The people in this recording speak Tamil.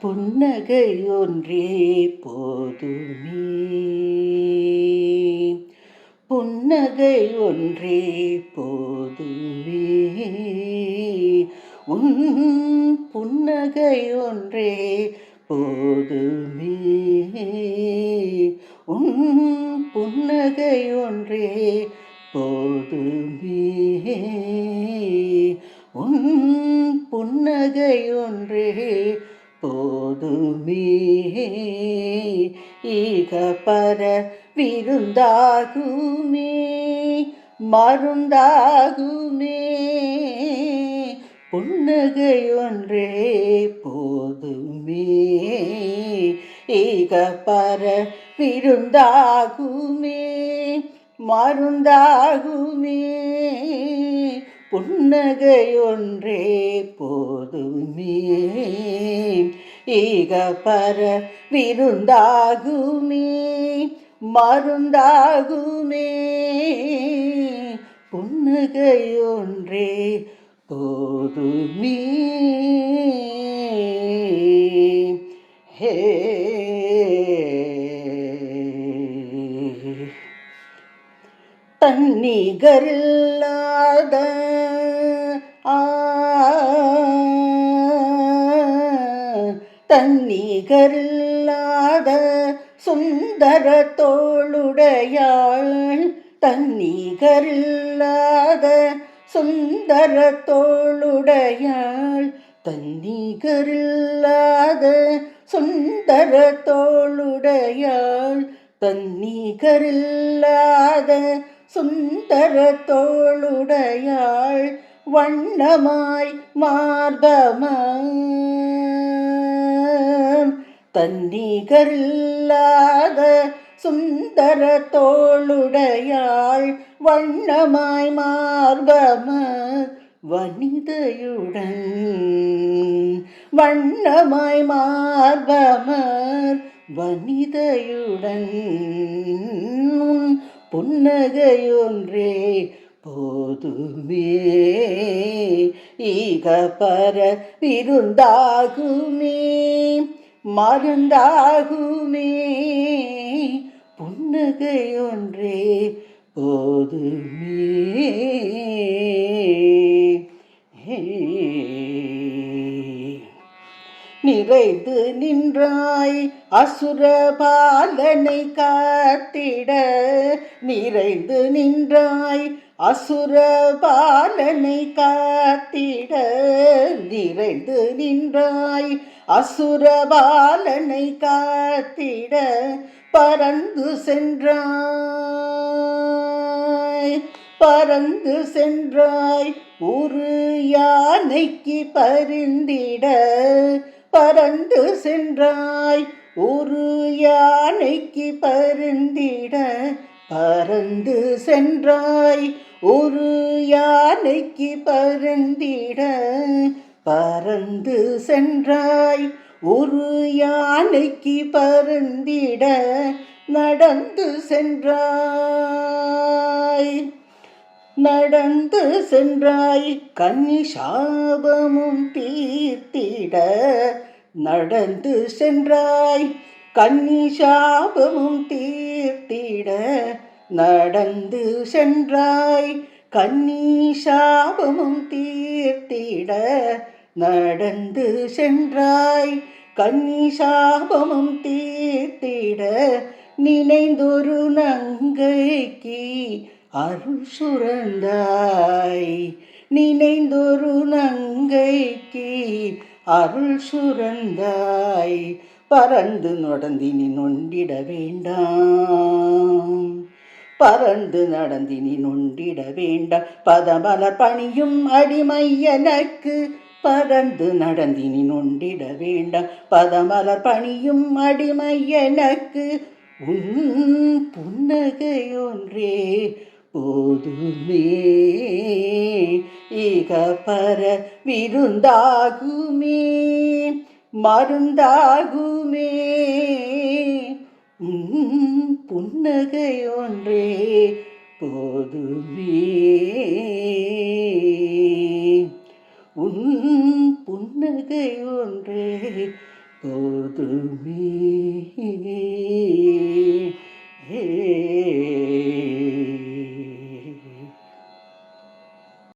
புன்னகை ஒன்றே போதுமே. புன்னகை ஒன்றே போதுமே. உன் புன்னகை ஒன்றே போதுமே. உன் புன்னகை ஒன்றே போதுமே. உன் புன்னகை ஒன்றே போதுமே. ஈக பர விருந்தாகுமே, மருந்தாகுமே. புன்னகை ஒன்றே போதுமே. ஈக பர விருந்தாகுமே, மருந்தாகுமே. புன்னகை ஒன்றே போதுமே. ஈக பர விருந்தாகுமே, மருந்தாகுமே. புன்னகை ஒன்றே போதுமே. ஹே தன்னிகரில்லாத தன்னிகரில்லாத சுந்தர தோளுடையாள், தன்னிகரில்லாத சுந்தர தோளுடையாள், தன்னிகரில்லாத சுந்தர தோளுடையாள், தன்னிகரில்லாத சுந்தர தோளுடையாள். வண்ணமாய் மார்பமாம் தன்னிகரில்லாத சுந்தர தோளுடையாள். வண்ணமாய் மார்பமார் வனிதையுடன், வண்ணமாய் மார்பமார் வனிதையுடன். புன்னகை ஒன்றே போதுமே. ஈக பர விருந்தாகுமே, மருந்தாகுமே. புன்னகை ஒன்றே போதுமே. நிறைந்து நின்றாய் அசுரபாலனை காத்திட, நிறைந்து நின்றாய் அசுரபாலனை காத்திட, நிறைந்து நின்றாய் அசுரபாலனை காத்திட. பறந்து சென்றாய், பறந்து சென்றாய் ஒரு யானைக்கு பரிந்திட. பறந்து சென்றாய் ஒரு யானைக்கு பரிந்திட. பறந்து சென்றாய் ஒரு யானைக்கு பரிந்திட. பறந்து சென்றாய் ஒரு யானைக்கு பரிந்திட. நடந்து சென்றாய், நடந்து சென்றாய் கன்னி சாபமும் தீர்த்திட. நடந்து சென்றாய் கன்னி சாபமும் தீர்த்திட. நடந்து சென்றாய் கன்னி சாபமும் தீர்த்திட. நடந்து சென்றாய் கன்னி சாபமும் தீர்த்திட. நினைந்தொரு நங்கைக்கு அருள் சுரந்தாய், நினைந்தொரு நங்கைக்கு அருள் சுரந்தாய். பறந்து நடந்தினி நொண்டிட வேண்டாம், பறந்து நடந்தினி நொண்டிட வேண்டாம். பதமலர் பணியும் அடிமை எனக்கு, பறந்து நடந்தினி நொண்டிட வேண்டாம். பதமலர் பணியும் அடிமை எனக்கு. உன் புன்னகை ஒன்றே போதுமே. ஈக பர விருந்தாகுமே, மருந்தாகுமே. புன்னகை ஒன்றே போதுமே. உன் புன்னகை ஒன்றே போதுமே